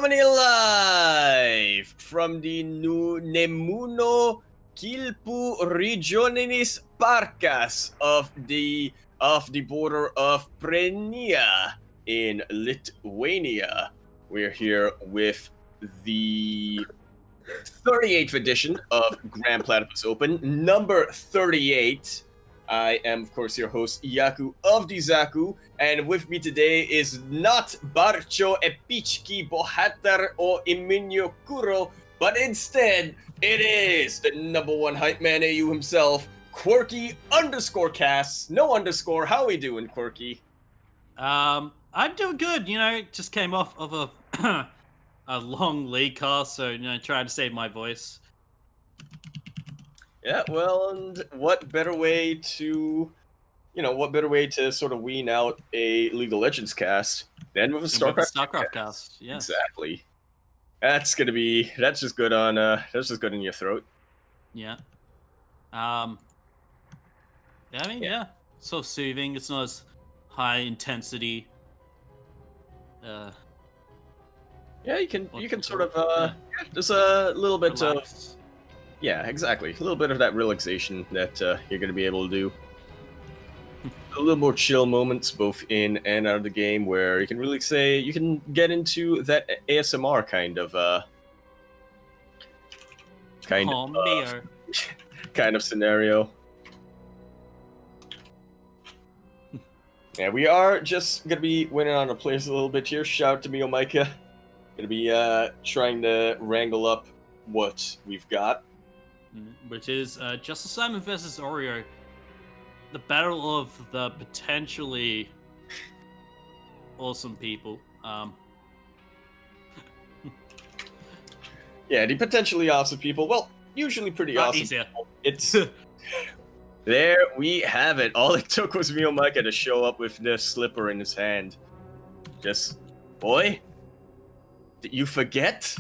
Coming live from the Nemuno Kilpu Regionis Parkas of the border of Prenia in Lithuania. We're here with the 38th edition of Grand Platypus Open, number 38. I am, of course, your host, Yaku of the Zaku, and with me today is not Barcho Epichki Bohatar or Iminyo Kuro, but instead, it is the number one hype man AU himself, Quirky _cast, no underscore. How we doing, Quirky? I'm doing good, just came off of a a long league cast, so, trying to save my voice. Yeah, well, and what better way to sort of wean out a League of Legends cast than with a StarCraft cast? Yeah, exactly. That's just good on that's just good in your throat. Yeah. Yeah. Sort of soothing. It's not as high intensity. Yeah, you can sort of just a little bit relax. of. Yeah, exactly. A little bit of that relaxation that you're going to be able to do. A little more chill moments, both in and out of the game, where you can really say you can get into that ASMR kind of kind of scenario. Yeah, we are just going to be winning on our players a little bit here. Shout out to me, Micah. Going to be trying to wrangle up what we've got. Which is JusticeSimon versus Oreo. The battle of the potentially awesome people. Yeah, the potentially awesome people. Well, usually pretty awesome. Easier. It's there we have it. All it took was Mio Micah to show up with the slipper in his hand. Just, boy, did you forget?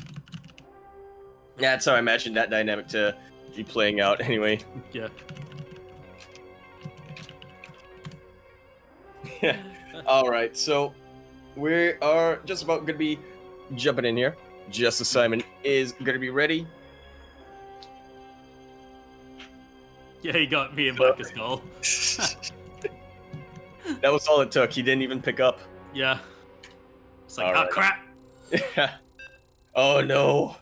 Yeah, that's how I imagined that dynamic to be playing out anyway. Yeah. Yeah. Alright, so we are just about going to be jumping in here. JusticeSimon is going to be ready. Yeah, he got me and Micah's goal. That was all it took. He didn't even pick up. Yeah. It's like, oh, crap. Yeah. Oh, no.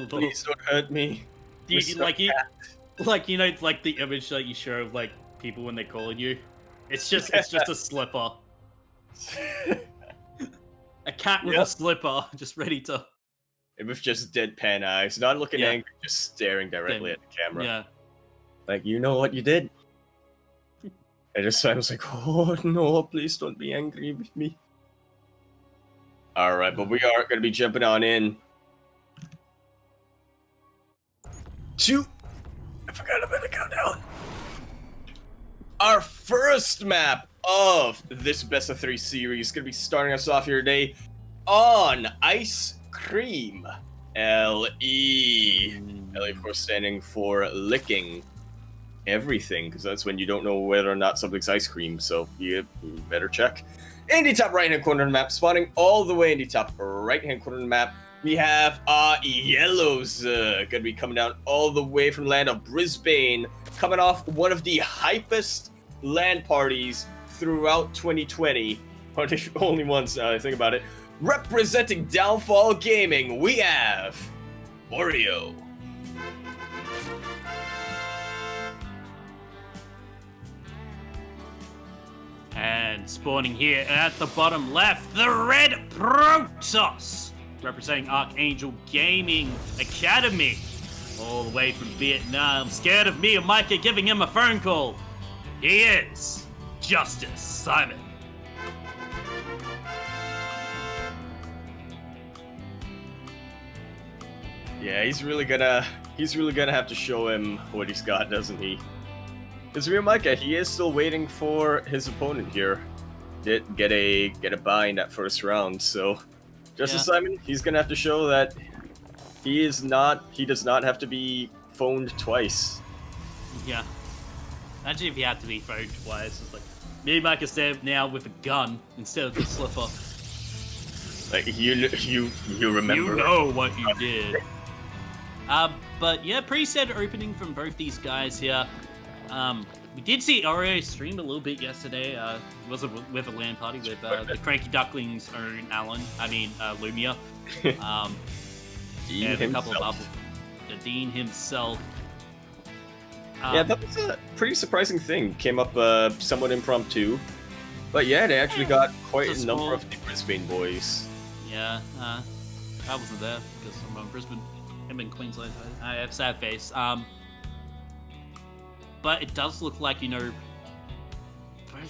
Please don't hurt me. Like the image that you show of like people when they're calling you. It's just a slipper. A cat with a slipper, just ready to. And with just deadpan eyes, not looking angry, just staring directly at the camera. Yeah. Like, you know what you did. I was like, oh no, please don't be angry with me. Alright, but we are going to be jumping on in to, I forgot about the countdown. Our first map of this best of 3 series is going to be starting us off here today on Ice Cream. L-E. L-E, of course, standing for licking everything, because that's when you don't know whether or not something's ice cream, so you better check. In the top right-hand corner of the map, spawning all the way in the top right-hand corner of the map, we have Yellows going to be coming down all the way from the land of Brisbane, coming off one of the hypest LAN parties throughout 2020. One of the only ones, I think about it. Representing Downfall Gaming, we have Oreo. And spawning here at the bottom left, the Red Protoss, representing Archangel Gaming Academy, all the way from Vietnam. Scared of me and Micah giving him a phone call. He is JusticeSimon. Yeah, he's really gonna have to show him what he's got, doesn't he? Because Real Micah, he is still waiting for his opponent here. Get a bye in that first round, so JusticeSimon, he's gonna have to show that he does not have to be phoned twice. Yeah. Imagine if he had to be phoned twice. It's like me and Micah stand now with a gun instead of the slipper. Like you remember. You know what you did. But yeah, pretty sad opening from both these guys here. We did see Oreo stream a little bit yesterday. He was with a LAN party with the Cranky Ducklings own Lumia. Dean and a couple of himself. the Dean himself. Yeah, that was a pretty surprising thing. Came up somewhat impromptu. But yeah, they actually got quite a number of the Brisbane boys. Yeah, I wasn't there because I'm in Brisbane. I'm in Queensland. I have sad face. But it does look like, both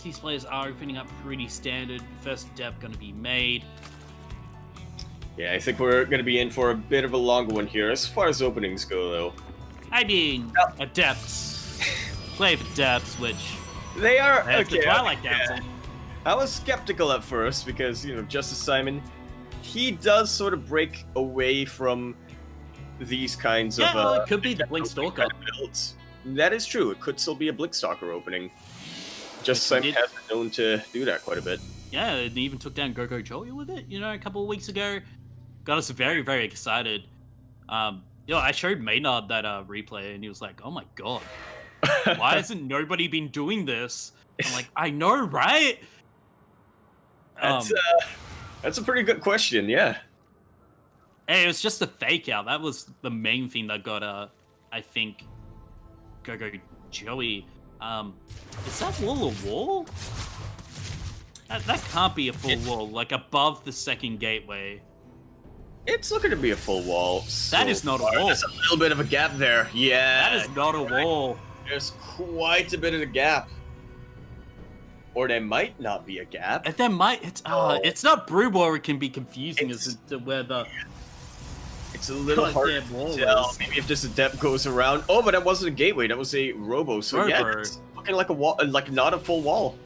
these players are opening up pretty standard. First depth going to be made. Yeah, I think we're going to be in for a bit of a longer one here, as far as openings go, though. I mean, adepts. Play for depths, which... They are... That's okay, the Twilight yeah. Council. I was skeptical at first, because, JusticeSimon, he does sort of break away from these kinds of... Yeah, it could be the Blink Stalker. Builds. That is true. It could still be a Blinkstalker opening. JusticeSimon has been known to do that quite a bit. Yeah, they even took down Gogo Joey with it, a couple of weeks ago. Got us very, very excited. I showed Maynard that replay, and he was like, "Oh my god, why hasn't nobody been doing this?" I'm like, "I know, right?" That's a pretty good question, yeah. Hey, it was just a fake out. That was the main thing that got, I think, Gogo Joey. Is that wall a wall? That can't be a full wall, like above the second gateway. It's looking to be a full wall. That is not a wall. There's a little bit of a gap there. Yeah. That is not a wall. There's quite a bit of a gap. Or there might not be a gap. If there might, it's not Brew War. It can be confusing as to where the. It's a little hard to tell. Maybe if this adept goes around. Oh, but that wasn't a gateway. That was a robo. So yeah, it's looking like a wall, like not a full wall.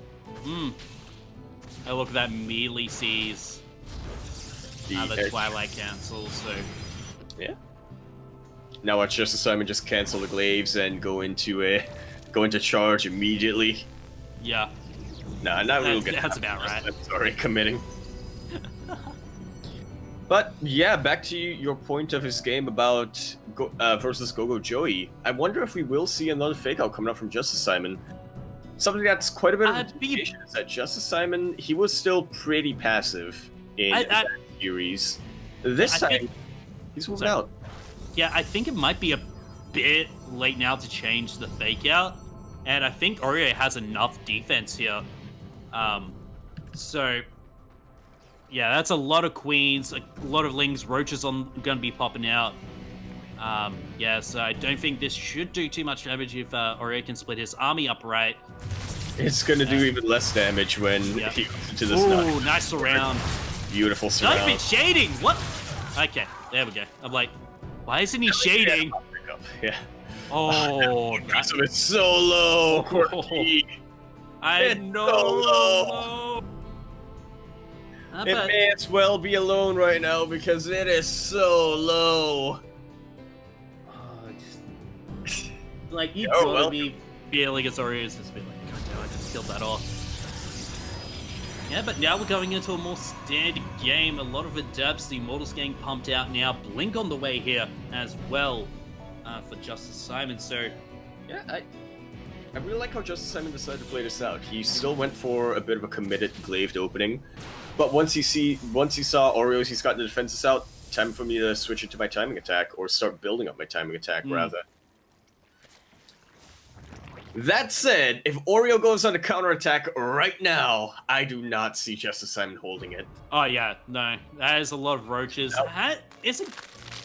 I look at that melee sees the Twilight Council. So yeah. Now watch JusticeSimon just cancel the glaives and go into charge immediately. Yeah. Nah, not real good. That's about right. I'm sorry, committing. But yeah, back to your point of his game about versus Gogo Joey. I wonder if we will see another fake out coming up from JusticeSimon. Something that's quite a bit of indication is that JusticeSimon, he was still pretty passive in that series. This time, he's moved out. Yeah, I think it might be a bit late now to change the fake out, and I think Oreo has enough defense here. So yeah, that's a lot of queens, a lot of lings, roaches gonna be popping out. Yeah, so I don't think this should do too much damage if Oreo can split his army up right. It's gonna do even less damage when he goes into the Ooh, nice surround. Beautiful surround. Not even shading! What? Okay, there we go. I'm like, why isn't he shading? Yeah. Oh, nice. It's so low, Quirky. I know. So low. It may as well be alone right now because it is so low. Like, you gotta be feeling as Oreo's just been like, god damn, I just killed that off. Yeah, but now we're going into a more standard game. A lot of adepts, the Immortals getting pumped out now. Blink on the way here as well for JusticeSimon. So, yeah, I really like how JusticeSimon decided to play this out. He still went for a bit of a committed glaved opening, but once he saw Oreos, he's got the defenses out. Time for me to switch into my timing attack, or start building up my timing attack rather. That said, if Oreo goes on a counterattack right now, I do not see JusticeSimon holding it. Oh yeah, no, that is a lot of roaches. Nope. Is it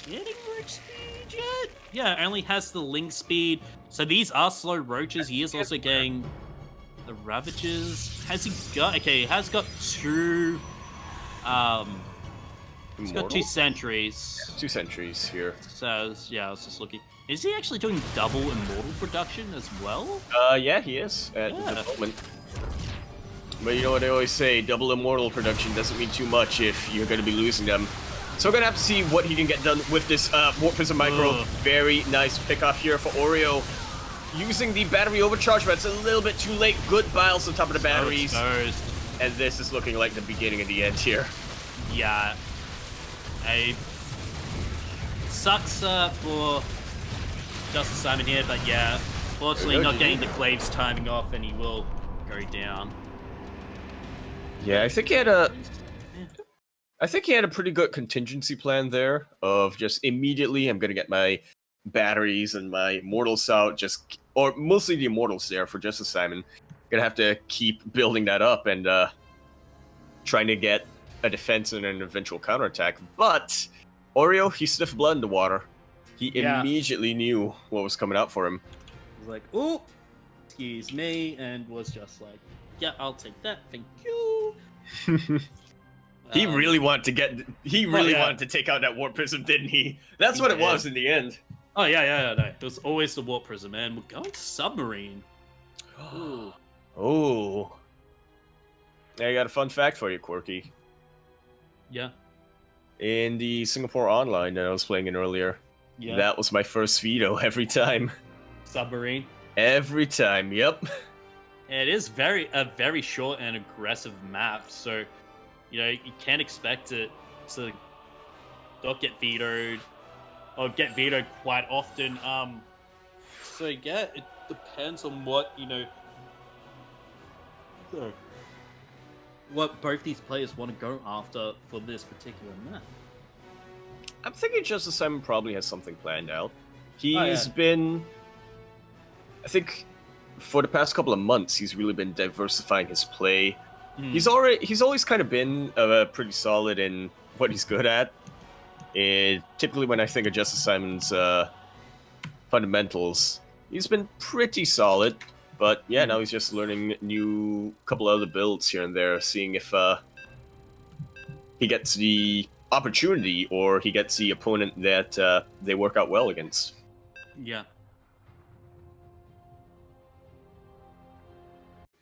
getting roach speed yet? Yeah, it only has the link speed. So these are slow roaches. He is also getting the Ravages. Has he got? Okay, he has got two. He's got 2 sentries. Yeah, 2 sentries here. So yeah, I was just looking. Is he actually doing double Immortal production as well? Yeah, he is at the moment. But you know what they always say, double Immortal production doesn't mean too much if you're going to be losing them. So we're going to have to see what he can get done with this Warp Prism Micro. Very nice pickoff here for Oreo. Using the battery overcharge, but it's a little bit too late. Good biles on top of the batteries. And this is looking like the beginning of the end here. Yeah, A sucks for JusticeSimon here, but yeah, fortunately not getting the Claves timing off, and he will go down. Yeah, I think he had a pretty good contingency plan there of just immediately I'm gonna get my batteries and my mortals out, or mostly the immortals there for JusticeSimon. Gonna have to keep building that up and trying to get a defense and an eventual counterattack. But Oreo, he sniffed blood in the water. He immediately knew what was coming out for him. He was like, "Oh, excuse me," and was just like, "Yeah, I'll take that, thank you." He really wanted to get. He really wanted to take out that warp prism, didn't he? That's what it was in the end. Oh yeah. No, it was always the warp prism, man. We're going to submarine. Ooh. Oh. Now I got a fun fact for you, Quirky. Yeah. In the Singapore Online that I was playing in earlier, that was my first veto every time. Submarine. Every time. Yep. It is a very short and aggressive map, so you can't expect it to not get vetoed or get vetoed quite often. So yeah, it depends on what what both these players want to go after for this particular map. I'm thinking JusticeSimon probably has something planned out. He's been, I think, for the past couple of months, he's really been diversifying his play. He's always kind of been pretty solid in what he's good at. And typically, when I think of JusticeSimon's fundamentals, he's been pretty solid. But yeah, now he's just learning couple other builds here and there, seeing if he gets the opportunity or he gets the opponent that they work out well against. Yeah.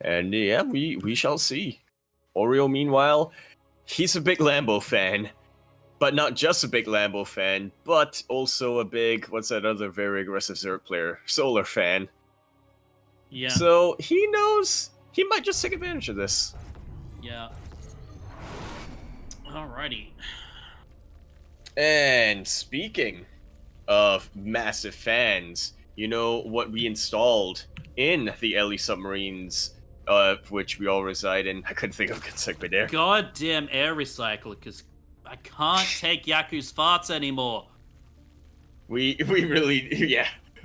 And yeah, we shall see. Oreo, meanwhile, he's a big Lambo fan. But not just a big Lambo fan, but also a big, what's that other very aggressive Zerg player? Solar fan. Yeah. So he knows he might just take advantage of this. Yeah. Alrighty. And speaking of massive fans, you know what we installed in the LE submarines, which we all reside in. I couldn't think of a good segue there. Goddamn air recycler, because I can't take Yaku's farts anymore. We really,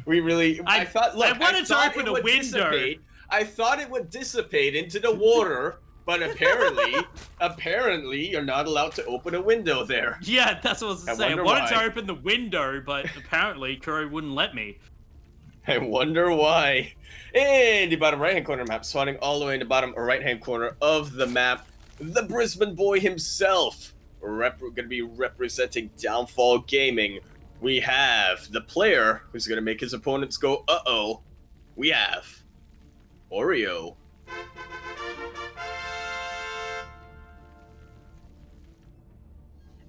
we really. I wanted to open a window. I thought it would dissipate into the water, but apparently, you're not allowed to open a window there. Yeah, that's what I was saying. I wanted to open the window, but apparently Kuro wouldn't let me. I wonder why. In the bottom right-hand corner of the map, spawning all the way in the bottom right-hand corner of the map, the Brisbane boy himself, gonna be representing Downfall Gaming. We have the player who's gonna make his opponents go, uh-oh. We have Oreo.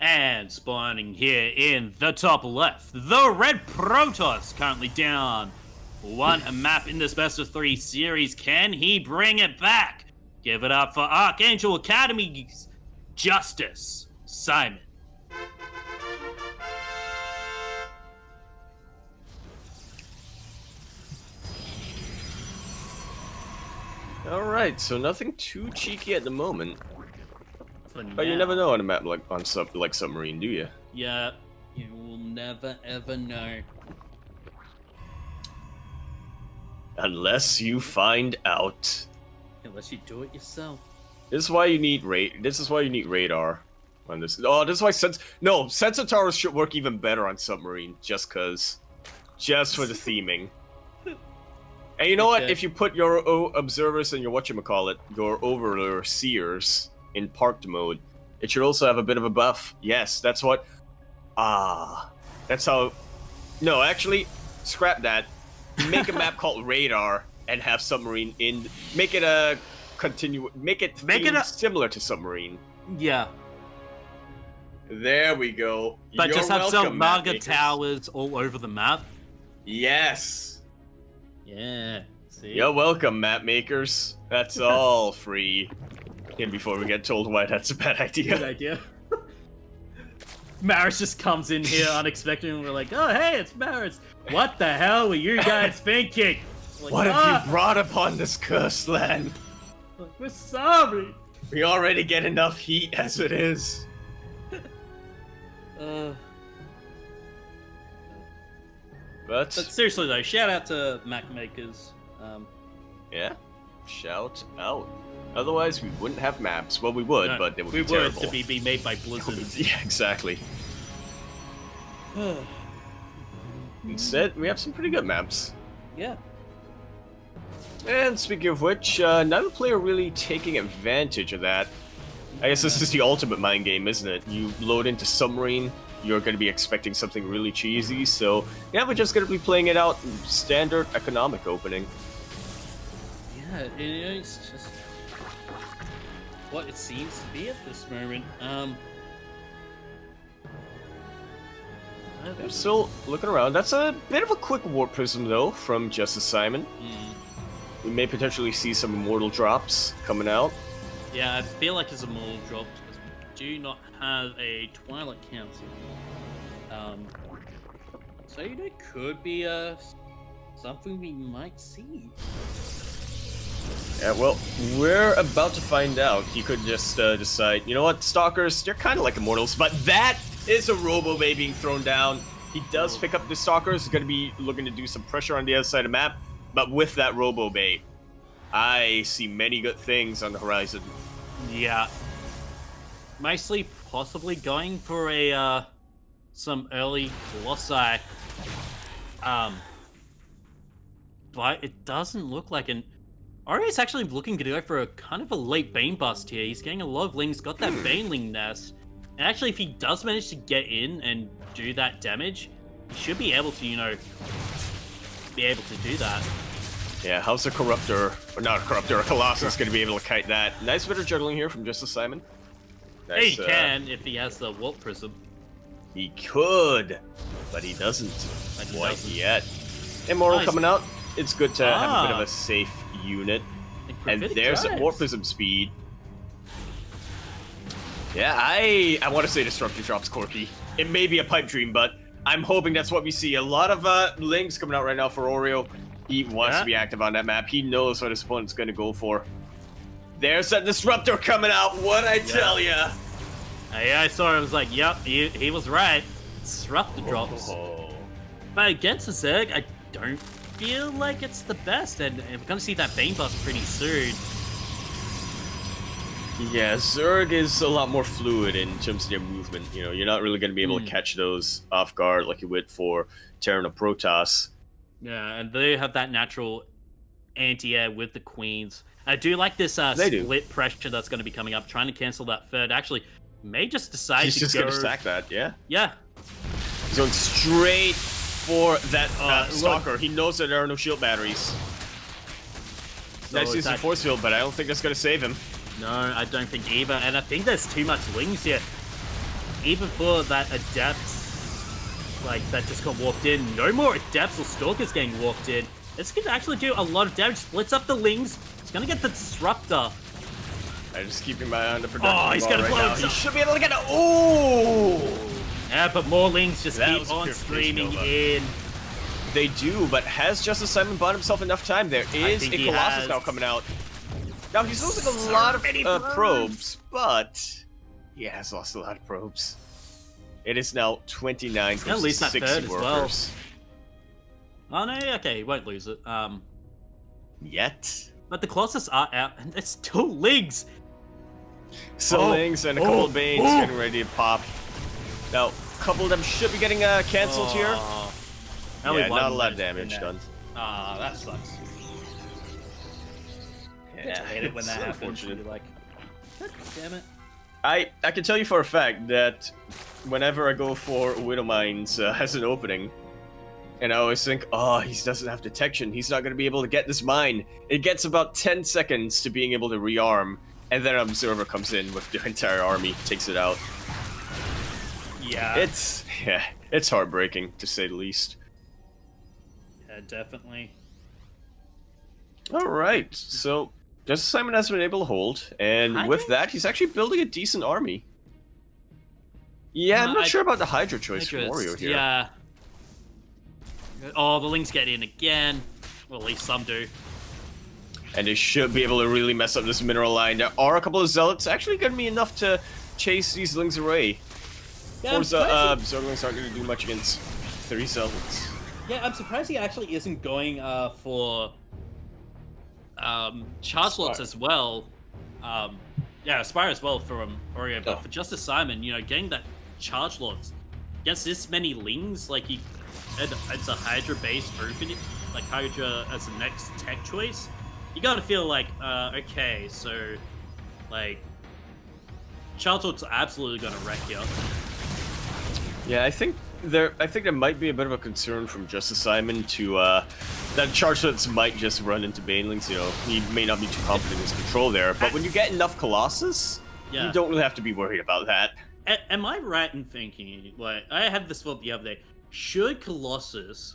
And spawning here in the top left, the Red Protoss, currently down one map in this best of 3 series. Can he bring it back? Give it up for Archangel Academy's JusticeSimon. Alright, so nothing too cheeky at the moment. But now. You never know on a map like Submarine, do you? Yeah, you will never ever know. Unless you find out. Unless you do it yourself. This is why you need radar on this. Oh, this is why sensor towers should work even better on Submarine, just for the theming. And you know what? If you put your observers and your your overseers in parked mode, it should also have a bit of a buff. Yes, that's what. That's how. No, actually, scrap that. Make a map called Radar and have Submarine in. Make it similar to Submarine. Yeah. There we go. But just have some Marga towers all over the map. Yes. Yeah. See? You're welcome, map makers. That's all free. And before we get told why that's a bad idea. Good idea. Maris just comes in here unexpectedly, and we're like, oh, hey, it's Maris. What the hell were you guys thinking? Like, What have you brought upon this cursed land? We're sorry. We already get enough heat as it is. But seriously though, shout out to Mac makers. Yeah, shout out. Otherwise, we wouldn't have maps. Well, we would, No, but they would we be terrible. would to be made by Blizzard. Yeah, exactly. Instead, we have some pretty good maps. Yeah. And speaking of which, another player really taking advantage of that. I guess this is the ultimate mind game, isn't it? You load into Submarine, you're going to be expecting something really cheesy, so yeah, we're just going to be playing it out standard economic opening. Yeah, it's just what it seems to be at this moment. I'm still looking around. That's a bit of a quick warp prism, though, from JusticeSimon. We may potentially see some immortal drops coming out. Yeah, I feel like it's a immortal drop because we do not have a Twilight Council. So there could be something we might see. Yeah, well, we're about to find out. He could just decide, you know what, Stalkers, they're kind of like Immortals, but that is a Robo Bay being thrown down. He does pick up the Stalkers. He's going to be looking to do some pressure on the other side of the map, but with that Robo Bay, I see many good things on the horizon. Yeah. Mostly possibly going for a, some early Colossi. But it doesn't look like an... Oreo's actually looking to go for a kind of a late Bane bust here. He's getting a lot of Lings, got that Baneling nest. And actually, if he does manage to get in and do that damage, he should be able to, you know, be able to do that. Yeah, how's a Corruptor, or not a Corruptor, a Colossus going to be able to kite that? Nice bit of juggling here from JusticeSimon. Nice, He can if he has the Warp Prism. He could, but he doesn't quite yet. Immortal coming out. It's good to have a bit of a safe unit. And there's a Warp Prism speed. Yeah, I want to say Disruptor drops Quirky. It may be a pipe dream, but I'm hoping that's what we see. A lot of links coming out right now for Oreo. He wants to be active on that map. He knows what his opponent's going to go for. There's that Disruptor coming out. What'd I tell ya? Yeah, I saw it. I was like, yep, he was right. Disruptor drops. But against the Zerg, I don't feel like it's the best. And we're going to see that Bane bust pretty soon. Yeah, Zerg is a lot more fluid in terms of their movement. You know, you're not really going to be able to catch those off guard like you would for Terran or Protoss. Yeah, and they have that natural anti-air with the Queens. I do like this split pressure that's going to be coming up, trying to cancel that third. Actually, may just decide He's to just go... going to stack that, yeah? Yeah. He's going straight for that Stalker. Look. He knows that there are no shield batteries. So nice use of Force Field, but I don't think that's going to save him. No, I don't think either. And I think there's too much Lings here. Even for that Adept, like, that just got walked in. No more Adepts or Stalkers getting walked in. This could actually do a lot of damage. Splits up the Lings. He's going to get the Disruptor. I'm just keeping my eye on the production. Oh, he's going to blow He should be able to get it. Oh! Yeah, but more Lings just keep on streaming in. They do, but has JusticeSimon bought himself enough time? There is a Colossus now coming out. Now, he's losing a lot of probes, but he has lost a lot of probes. It is now 29 at least that 60 third workers. As well. Oh, no, okay, he won't lose it. Yet. But the Colossus are out, and there's still Lings. Still Lings and a couple of Banes getting ready to pop. Now, a couple of them should be getting cancelled here. Yeah, not a lot of damage done. Ah, that sucks. Yeah, I hate it when that happens. You're like, God damn it. I can tell you for a fact that whenever I go for Widow Mines as an opening, and I always think, oh, he doesn't have detection, he's not going to be able to get this mine. It gets about 10 seconds to being able to rearm, and then an Observer comes in with the entire army, takes it out. Yeah. It's heartbreaking, to say the least. Yeah, definitely. Alright, so JusticeSimon has been able to hold, and with that, he's actually building a decent army. Yeah, I'm not sure about the Hydra choice from Oreo here. Yeah. Oh, the Lings get in again. Well, at least some do. And they should be able to really mess up this mineral line. There are a couple of Zealots actually going to be enough to chase these Lings away. Yeah, Zerglings aren't going to do much against 3 Zealots. Yeah, I'm surprised he actually isn't going for charge lots as well. Yeah, Aspire as well from Oreo, but for JusticeSimon, you know, getting that charge lots against this many Lings, like it's a Hydra-based open, like Hydra as the next tech choice. You gotta feel like, okay, so, like, charge lots are absolutely gonna wreck you. Yeah, I think there might be a bit of a concern from JusticeSimon to that Chargelets might just run into Banelings. You know, he may not be too confident in his control there, but when you get enough Colossus, you don't really have to be worried about that. Am I right in thinking, like, I had this thought the other day, should Colossus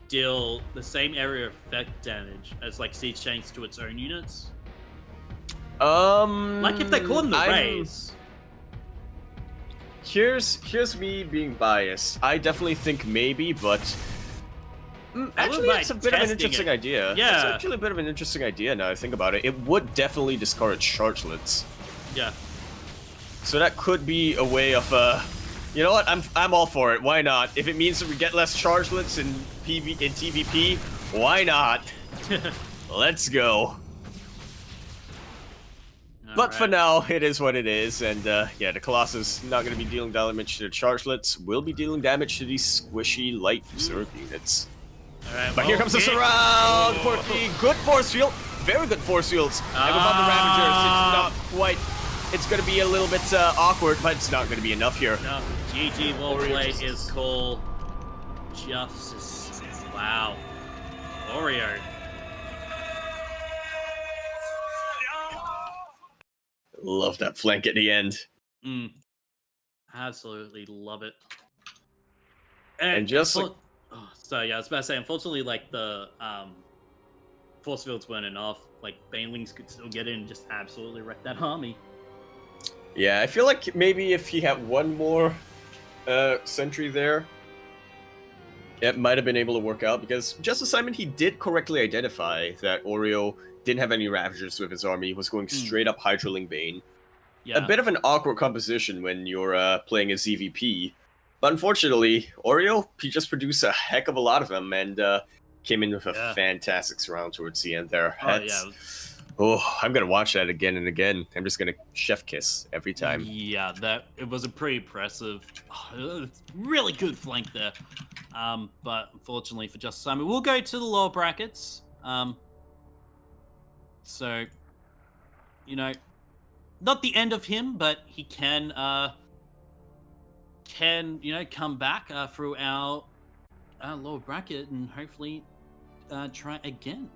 deal the same area of effect damage as, like, Siege Tanks to its own units? Like, if they call them the Rays. Here's me being biased. I definitely think maybe, but actually, it's a bit of an interesting idea. Yeah, it's actually a bit of an interesting idea now I think about it. It would definitely discourage Chargelets. Yeah. So that could be a way of, you know what? I'm all for it. Why not? If it means that we get less Chargelets in TVP, why not? Let's go. But for now, it is what it is, and yeah, the Colossus not going to be dealing damage to the Chargelets, will be dealing damage to these squishy light Zerg units. But here comes the surround! Quirky, good force field, very good force fields, and without the Ravagers, it's not quite, it's going to be a little bit awkward, but it's not going to be enough here. No, GG well played is called Justice. Wow. Oreo. Love that flank at the end. Absolutely love it. And just like... so yeah, I was about to say, unfortunately, like, the force fields weren't enough. Like, Banelings could still get in and just absolutely wreck that army. Yeah, I feel like maybe if he had one more sentry there, it might have been able to work out, because JusticeSimon, he did correctly identify that Oreo didn't have any Ravagers with his army, was going straight up Hydraling Bane. Yeah. A bit of an awkward composition when you're playing a ZVP. But unfortunately, Oreo, he just produced a heck of a lot of them, and came in with a fantastic surround towards the end there. Oh, I'm going to watch that again and again. I'm just going to chef kiss every time. Yeah, it was a pretty impressive, really good flank there. But unfortunately for JusticeSimon, we'll go to the lower brackets. So, you know, not the end of him, but he can you know, come back through our lower bracket and hopefully try again.